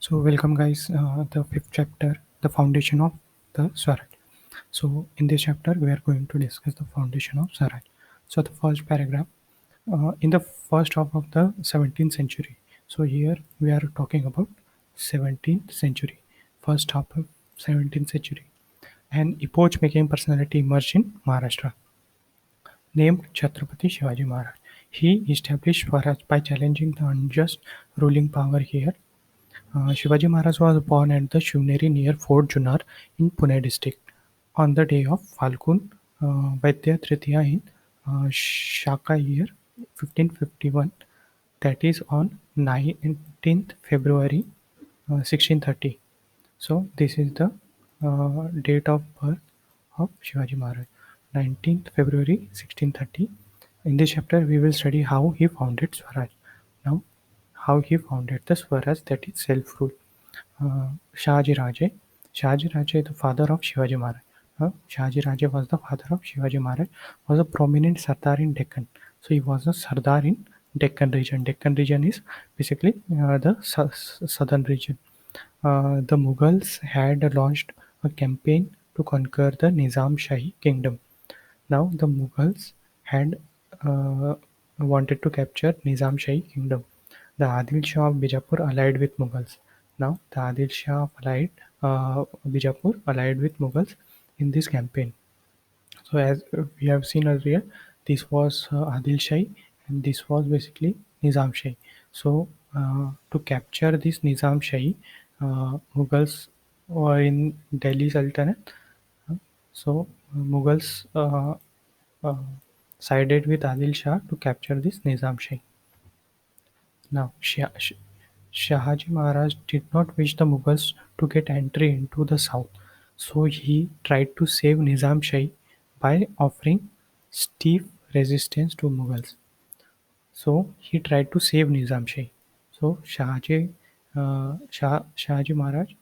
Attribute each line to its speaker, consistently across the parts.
Speaker 1: So welcome guys, the fifth chapter, the foundation of the Swaraj. So in this chapter we are going to discuss the foundation of Swaraj. So the first paragraph, in the first half of the 17th century. So here we are talking about 17th century, first half of 17th century. An epoch-making personality emerged in Maharashtra, named Chhatrapati Shivaji Maharaj. He established Swaraj by challenging the unjust ruling power here. Shivaji Maharaj was born at the Shivneri near Fort Junnar in Pune district on the day of Falgun Vaidya Tritiya in Shaka year 1551, that is on 19th February 1630. So this is the date of birth of Shivaji Maharaj, 19th February 1630. In this chapter, we will study how he founded Swaraj. Now, how he founded the Swaraj, that is self-rule. Shahaji Raje. Shahaji Raje, the father of Shivaji Maharaj. Shahaji Raje was the father of Shivaji Maharaj, was a prominent Sardar in Deccan. So he was a Sardar in Deccan region. Deccan region is basically the southern region. The Mughals had launched a campaign to conquer the Nizam Shahi kingdom. Now the Mughals had uh, wanted to capture Nizam Shahi kingdom. The Adil Shah of Bijapur allied with Mughals. Now the Adil Shah of Bijapur allied with Mughals in this campaign. So as we have seen earlier, this was Adil Shahi and this was basically Nizam Shahi. So to capture this Nizam Shahi, Mughals were in Delhi Sultanate. So Mughals uh, sided with Adil Shah to capture this Nizam Shahi. Now Shahaji Maharaj did not wish the Mughals to get entry into the south, so he tried to save Nizam Shahi by offering stiff resistance to Mughals. So he tried to save Nizam Shahi. So Shahaji Maharaj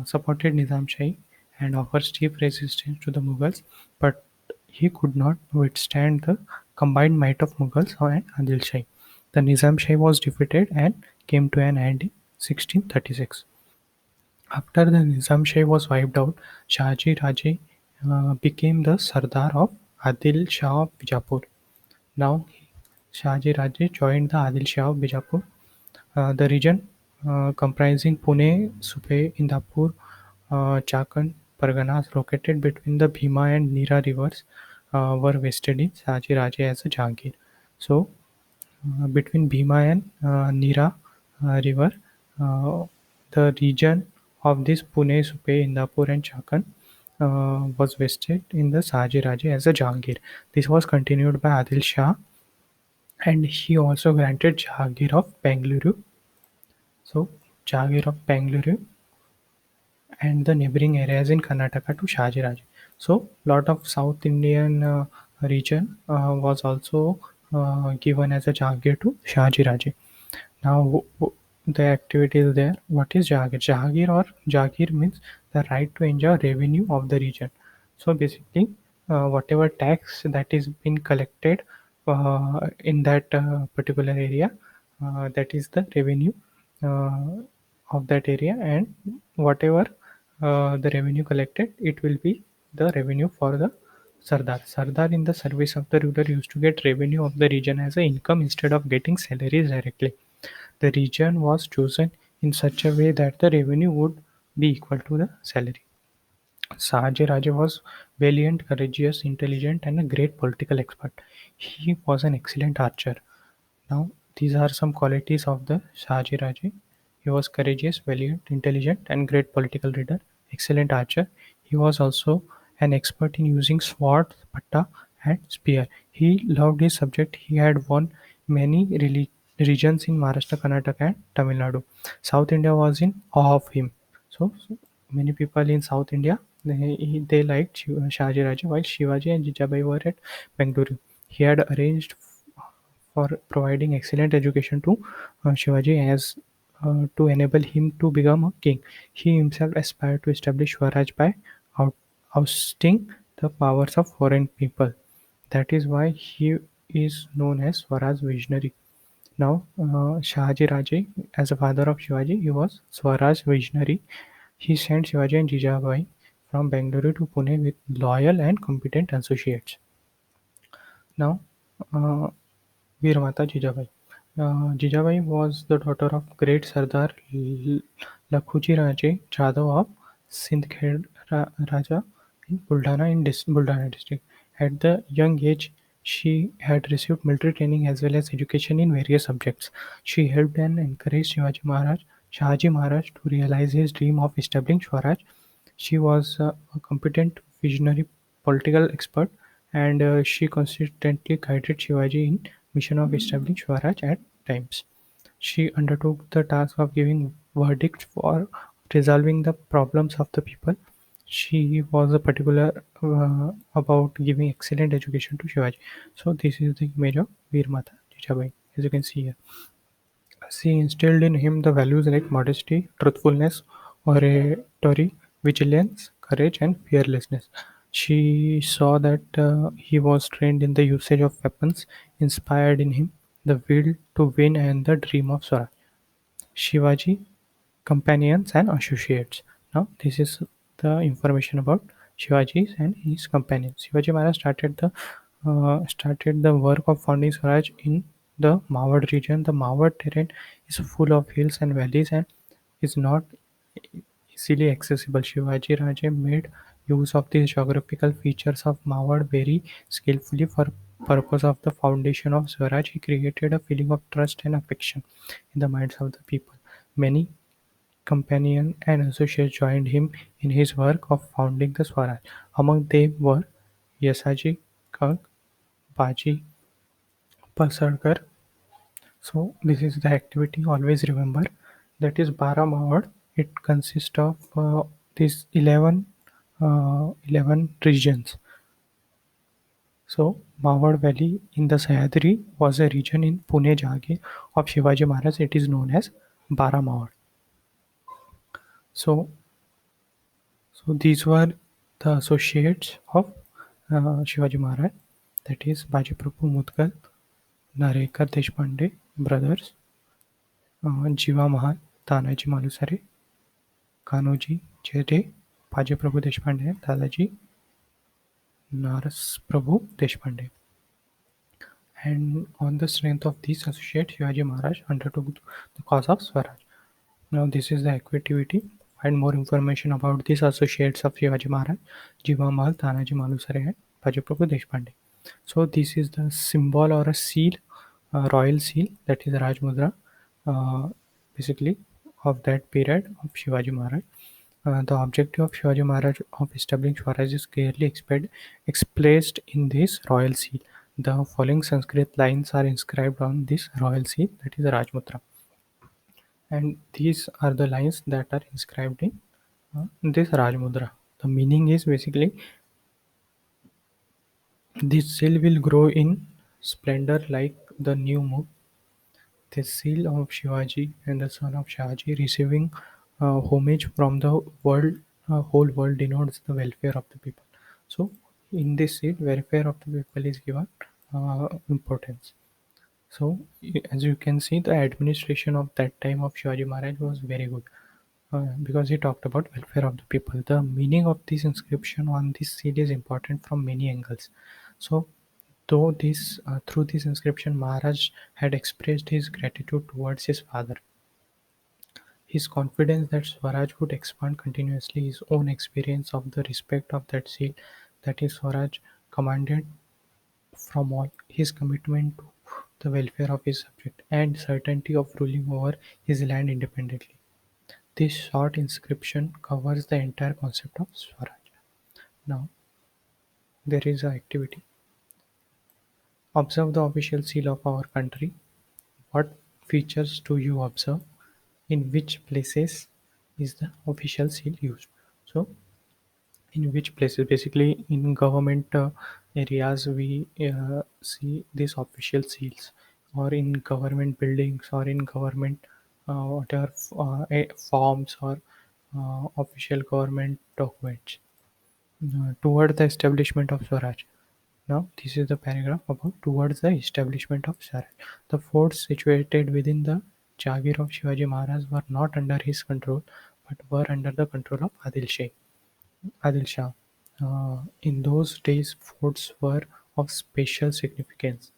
Speaker 1: supported Nizam Shahi and offered stiff resistance to the Mughals, but he could not withstand the combined might of Mughals and Adil Shahi. The Nizam Shahi was defeated and came to an end in 1636. After the Nizam Shahi was wiped out, Shahaji Raje became the Sardar of Adil Shah of Bijapur. Now Shahaji Raje joined the Adil Shah of Bijapur. The region comprising Pune, Supe, Indapur, Chakan, Parganas located between the Bhima and Nira rivers were vested in Shahaji Raje as a Jahangir. So between Bhima and Nira river, uh, the region of this Pune, Supe, Indapur and Chakan was vested in the Shahaji Raje as a Jahangir. This was continued by Adil Shah, and he also granted Jahangir of Bengaluru. So Jahangir of Bengaluru and the neighboring areas in Karnataka to Shahaji Raje. So lot of South Indian region was also given as a Jahangir to Shahaji Raje. Now the activity is there. What is Jahangir? Jahangir or Jagir means the right to enjoy revenue of the region. So basically, whatever tax that is being collected in that particular area, that is the revenue uh, of that area, and whatever the revenue collected, it will be the revenue for the Sardar. Sardar in the service of the ruler used to get revenue of the region as a income instead of getting salaries directly. The region was chosen in such a way that the revenue would be equal to the salary. Sahaji Raje was valiant, courageous, intelligent, and a great political expert. He was an excellent archer. Now, these are some qualities of the Shahaji Raje. He was courageous, valiant, intelligent, and great political leader. Excellent archer. He was also an expert in using sword, patta, and spear. He loved his subject. He had won many regions in Maharashtra, Karnataka, and Tamil Nadu. South India was in awe of him. So many people in South India they liked Shahaji Raje, while Shivaji and Jijabai were at Bengaluru. He had arranged for providing excellent education to Shivaji as to enable him to become a king. He himself aspired to establish Swaraj by out, ousting the powers of foreign people. That is why he is known as Swaraj visionary. Now, Shahaji Raje, as a father of Shivaji, he was Swaraj visionary. He sent Shivaji and Jijabai from Bangalore to Pune with loyal and competent associates. Now, uh, Veermata Jijabai. Jijabai was the daughter of great Sardar Lakhuji Raje Jadhav of Sindhkhed Raja in Buldana district. At the young age, she had received military training as well as education in various subjects. She helped and encouraged Shahaji Maharaj to realize his dream of establishing Swaraj. She was a competent, visionary political expert, and she consistently guided Shivaji in mission of establishing Swaraj at times. She undertook the task of giving verdicts for resolving the problems of the people. She was a particular about giving excellent education to Shivaji. So this is the image of Veer Mata Jijabai, as you can see here. She instilled in him the values like modesty, truthfulness, oratory, vigilance, courage, and fearlessness. She saw that he was trained in the usage of weapons, inspired in him the will to win and the dream of Swaraj. Shivaji, companions and associates. Now, this is the information about Shivaji and his companions. Shivaji Maharaj started the work of founding Swaraj in the Mawad region. The Mawad terrain is full of hills and valleys and is not easily accessible. Shivaji Raje made use of these geographical features of Mawad very skillfully for purpose of the foundation of Swaraj. He created a feeling of trust and affection in the minds of the people. Many companions and associates joined him in his work of founding the Swaraj. Among them were Yasaji Kak, Baji Pasarkar. So this is the activity. Always remember that is Bara Mawad. It consists of these 11 regions. So Mawad Valley in the Sahyadri was a region in Pune Jagir of Shivaji Maharaj. It is known as Bara Mawad. So So these were the associates of Shivaji Maharaj, that is Baji Prabhu Mutkal, Narekar Deshpande brothers, Jiva Mahal, Tanaji Malusare, Kanoji Chede, Baji Prabhu Deshpande, and Dadaji Naras Prabhu Deshpande. And on the strength of these associates, Shivaji Maharaj undertook the cause of Swaraj. Now this is the activity. Find more information about these associates of Shivaji Maharaj, Jiva Mahal, Tanaji Malusare, and Bajaprabhu Deshpande. So this is the symbol or a seal, royal seal, that is Raj Mudra, uh, basically of that period of Shivaji Maharaj. The objective of Shivaji Maharaj of establishing Swaraj is clearly expressed in this royal seal. The following Sanskrit lines are inscribed on this royal seal, that is Rajmudra, and these are the lines that are inscribed in this Rajmudra. The meaning is basically this seal will grow in splendor like the new moon. The seal of Shivaji and the son of Shahaji receiving homage from the whole world denotes the welfare of the people. So, in this seal, welfare of the people is given importance. So, as you can see, the administration of that time of Shivaji Maharaj was very good. Because he talked about welfare of the people. The meaning of this inscription on this seal is important from many angles. So, though this through this inscription, Maharaj had expressed his gratitude towards his father, his confidence that Swaraj would expand continuously, his own experience of the respect of that seal, that is Swaraj commanded from all, his commitment to the welfare of his subject, and certainty of ruling over his land independently. This short inscription covers the entire concept of Swaraj. Now, there is an activity. Observe the official seal of our country. What features do you observe? In which places is the official seal used? So, in which places? Basically, in government areas, we see these official seals, or in government buildings, or in government whatever forms or official government documents toward the establishment of Swaraj. Now, this is the paragraph about towards the establishment of Swaraj. The forts situated within the Jagir of Shivaji Maharaj were not under his control, but were under the control of Adil Shah. In those days, forts were of special significance.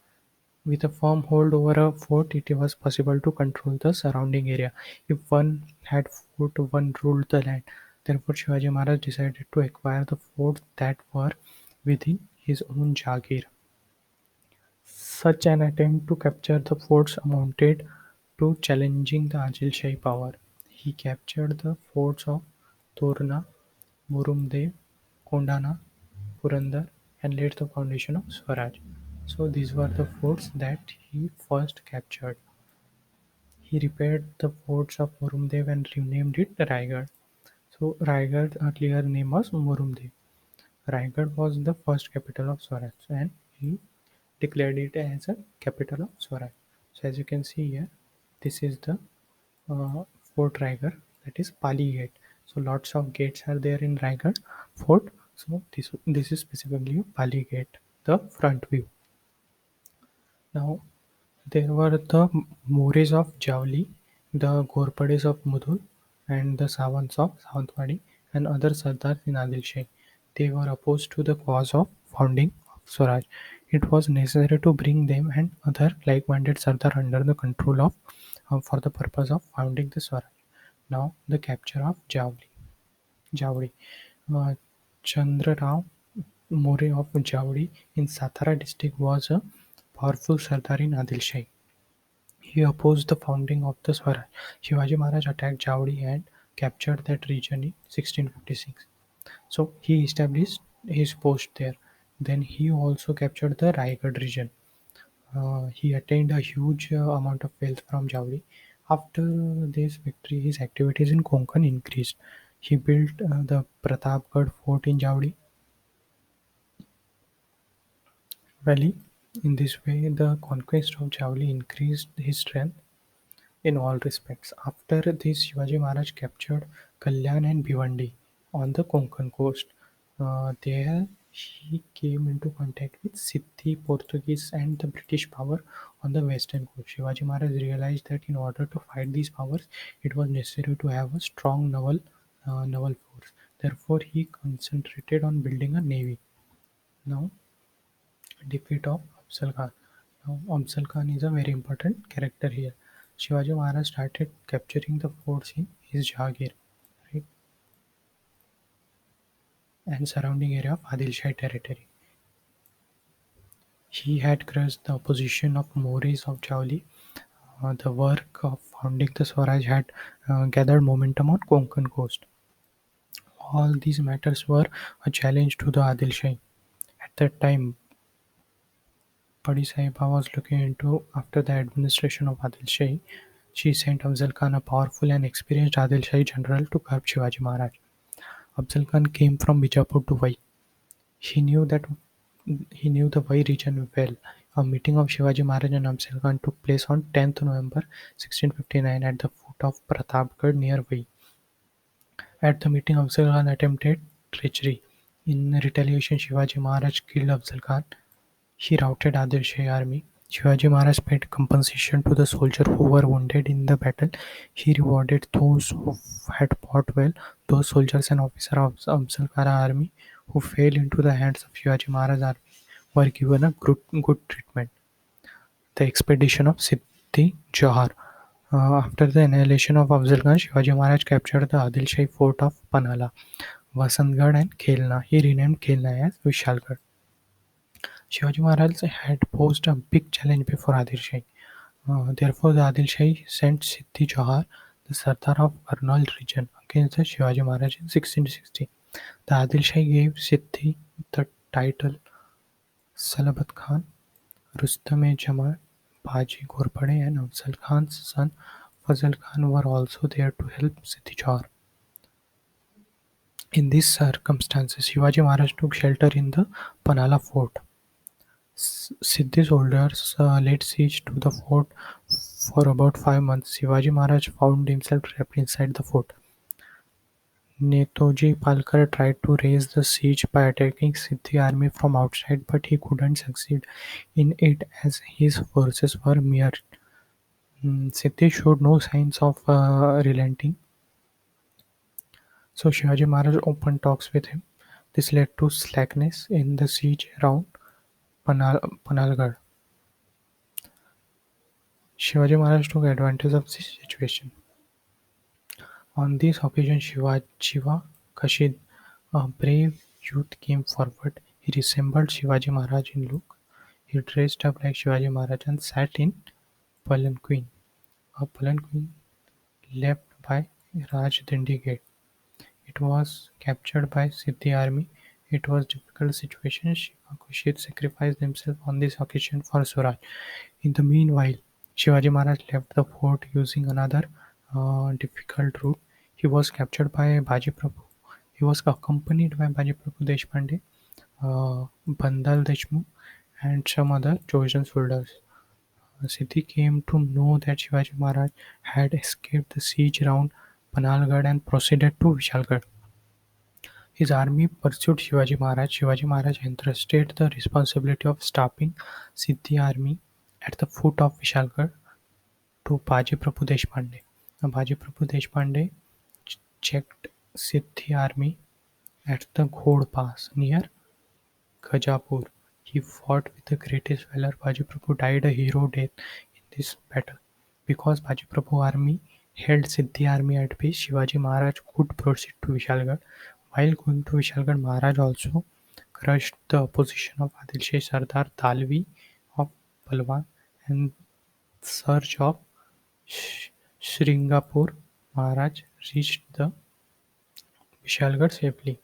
Speaker 1: With a firm hold over a fort, it was possible to control the surrounding area. If one had fort, one ruled the land. Therefore, Shivaji Maharaj decided to acquire the forts that were within his own Jagir. Such an attempt to capture the forts amounted to challenging the Adil Shahi power. He captured the forts of Torna, Murumdev, Kondana, Purandar, and laid the foundation of Swaraj. So these were the forts that he first captured. He repaired the forts of Murumdev and renamed it Raigad. So Raigad earlier name was Murumdev. Raigad was the first capital of Swaraj and he declared it as a capital of Swaraj. So as you can see here, this is the Fort Raigad, that is Pali Gate. So lots of gates are there in Raigad Fort. So this is specifically Pali Gate, the front view. Now there were the Mores of Javli, the Ghorpades of Mudhol, and the Sawants of Sawantwadi, and other Sardars in Adil Shahi. They were opposed to the cause of founding of Swaraj. It was necessary to bring them and other like-minded Sardar under the control of for the purpose of founding the Swaraj. Now the capture of Javdi. Uh, Chandra Rao More of Javdi in Satara district was a powerful Sardar in Adil Shahi. He opposed the founding of the Swaraj. Shivaji Maharaj attacked Javdi and captured that region in 1656. So he established his post there. Then he also captured the Raigad region. He attained a huge amount of wealth from Javdi. After this victory, his activities in Konkan increased. He built the Pratapgarh fort in Javdi valley. In this way, the conquest of Javli increased his strength in all respects. After this, Shivaji Maharaj captured Kalyan and Bhiwandi on the Konkan coast. There, he came into contact with Siddhi, Portuguese, and the British power on the western coast. Shivaji Maharaj realized that in order to fight these powers, it was necessary to have a strong naval force. Therefore, he concentrated on building a navy. Now, defeat of Afzal Khan. Now, Afzal Khan is a very important character here. Shivaji Maharaj started capturing the forts in his Jagir, right, and surrounding area of Adil Shah territory. He had crushed the opposition of Moris of Chauli. The work of founding the Swaraj had gathered momentum on Konkan coast. All these matters were a challenge to the Adil Shah. At that time, Badi Sahiba was looking into after the administration of Adil Shah. She sent Afzal Khan, a powerful and experienced Adil Shahi general, to curb Shivaji Maharaj. Afzal Khan came from Bijapur to Vai. He knew that he knew the Vai region well. A meeting of Shivaji Maharaj and Afzal Khan took place on 10th November 1659 at the foot of Pratapgarh near Vai. At the meeting, Afzal Khan attempted treachery. In retaliation, Shivaji Maharaj killed Afzal Khan. He routed Adil Shah army. Shivaji Maharaj paid compensation to the soldiers who were wounded in the battle. He rewarded those who had fought well. Those soldiers and officers of Afzal Khan army who fell into the hands of Shivaji Maharaj army were given a good treatment. The expedition of Siddhi Johar. After the annihilation of Afzal Khan, Shivaji Maharaj captured the Adil Shahi fort of Panhala, Vasantgarh and Khelna. He renamed Khelna as Vishalgarh. Shivaji Maharaj had posed a big challenge before Adil Shah. Therefore, the Adil Shah sent Siddhi Johar, the Sardar of Karnal region, against the Shivaji Maharaj in 1660. The Adil Shah gave Siddhi the title Salabat Khan. Rustam-e-Jaman, Baji Ghorpade, and Afzal Khan's son Fazl Khan were also there to help Siddhi Johar. In these circumstances, Shivaji Maharaj took shelter in the Panhala fort. Siddhi soldiers laid siege to the fort for about 5 months. Shivaji Maharaj found himself trapped inside the fort. Netoji Palkar tried to raise the siege by attacking Siddhi army from outside, but he couldn't succeed in it as his forces were mere. Siddhi showed no signs of relenting, so Shivaji Maharaj opened talks with him. This led to slackness in the siege around Panalgarh. Shivaji Maharaj took advantage of this situation. On this occasion, Shiva Kashid, a brave youth, came forward. He resembled Shivaji Maharaj in look. He dressed up like Shivaji Maharaj and sat in palanquin, a palanquin left by Rajdandi Gate. It was captured by Siddhi army. It was a difficult situation. Shiva Kushit sacrificed himself on this occasion for Swaraj. In the meanwhile, Shivaji Maharaj left the fort using another difficult route. He was captured by Baji Prabhu. He was accompanied by Baji Prabhu Deshpande, Bandal Deshmukh, and some other chosen soldiers. Siddhi came to know that Shivaji Maharaj had escaped the siege around Panalgarh and proceeded to Vishalgarh. His army pursued Shivaji Maharaj. Shivaji Maharaj entrusted the responsibility of stopping Siddhi army at the foot of Vishalgarh to Baji Prabhu Deshpande. Now, Baji Prabhu Deshpande checked Siddhi army at the Ghod Pass near Gajapur. He fought with the greatest valor. Baji Prabhu died a hero death in this battle. Because Baji Prabhu army held Siddhi army at bay, Shivaji Maharaj could proceed to Vishalgarh. While going to Vishalgarh, Maharaj also crushed the opposition of Adil Shah Sardar Dalvi of Palwan and Surge of Sringapur. Maharaj reached the Vishalgarh safely.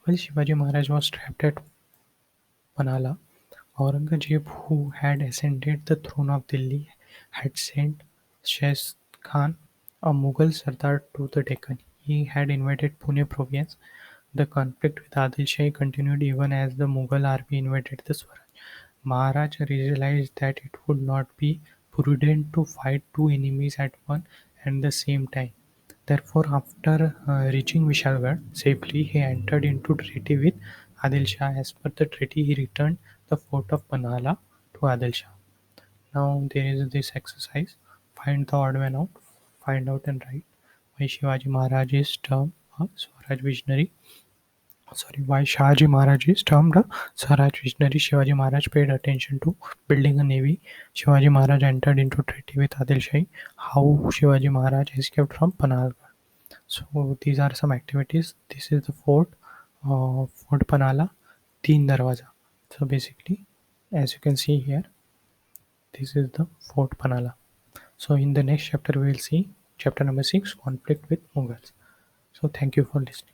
Speaker 1: While Shivaji Maharaj was trapped at Panala, Aurangzeb, who had ascended the throne of Delhi, had sent Shahid Khan, a Mughal Sardar, to the Deccan. He had invaded Pune province. The conflict with Adil Shah continued even as the Mughal army invaded the Swaraj. Maharaj realized that it would not be prudent to fight two enemies at one and the same time. Therefore, after reaching Vishalgarh safely, he entered into treaty with Adil Shah. As per the treaty, he returned the fort of Panhala to Adil Shah. Now there is this exercise: find the odd man out, find out and write why Shivaji Maharaj is termed a Swaraj visionary. Sorry, why Shahaji Maharaj is termed a Swaraj visionary. Shivaji Maharaj paid attention to building a navy. Shivaji Maharaj entered into treaty with Adil Shah. How Shivaji Maharaj escaped from Panhalgarh. So these are some activities. This is the fort, Fort Panala, Teen Darwaza. So basically, as you can see here, this is the Fort Panala. So in the next chapter, we will see chapter number 6, conflict with Mughals. So thank you for listening.